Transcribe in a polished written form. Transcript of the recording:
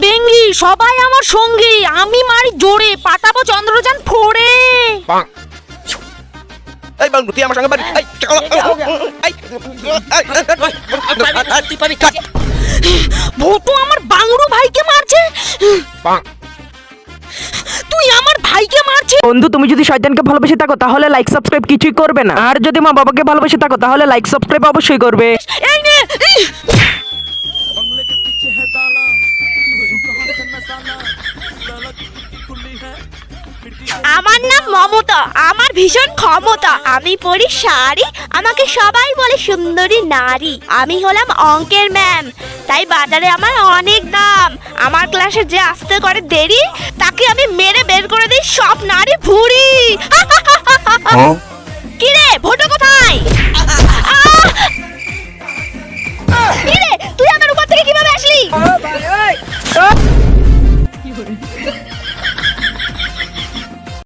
বেঙ্গি, সবাই আমার সঙ্গী, আমি মারি জোরে, পাঠাবো চন্দ্রযান ফোড়ে। এই বাংলু তুই আমার সঙ্গে বাড়ি ভোটু আমার বাংলু ভাইকে মারছে। তুই আমার ভাইকে মারছিস। বন্ধু তুমি যদি শয়তানকে ভালোবেসে থাকো তাহলে লাইক সাবস্ক্রাইব কিছুই করবে না, আর যদি মা বাবাকে ভালোবেসে থাকো তাহলে লাইক সাবস্ক্রাইব অবশ্যই করবে। এই নে আমার নাম মমতা, আমার ভীষণ ক্ষমতা, আমি পরি শাড়ি, আমাকে সবাই বলে সুন্দরী নারী। আমি হলাম অঙ্কের ম্যাম, তাই বাজারে আমার অনেক দাম। আমার ক্লাসে যে আসতে করে দেরি তাকে আমি মেরে বের করে দিই সব নারী ভুঁড়ি। কি রে ভোটো কোথায়? কিরে তুই আমার উপর থেকে কিভাবে আসলি?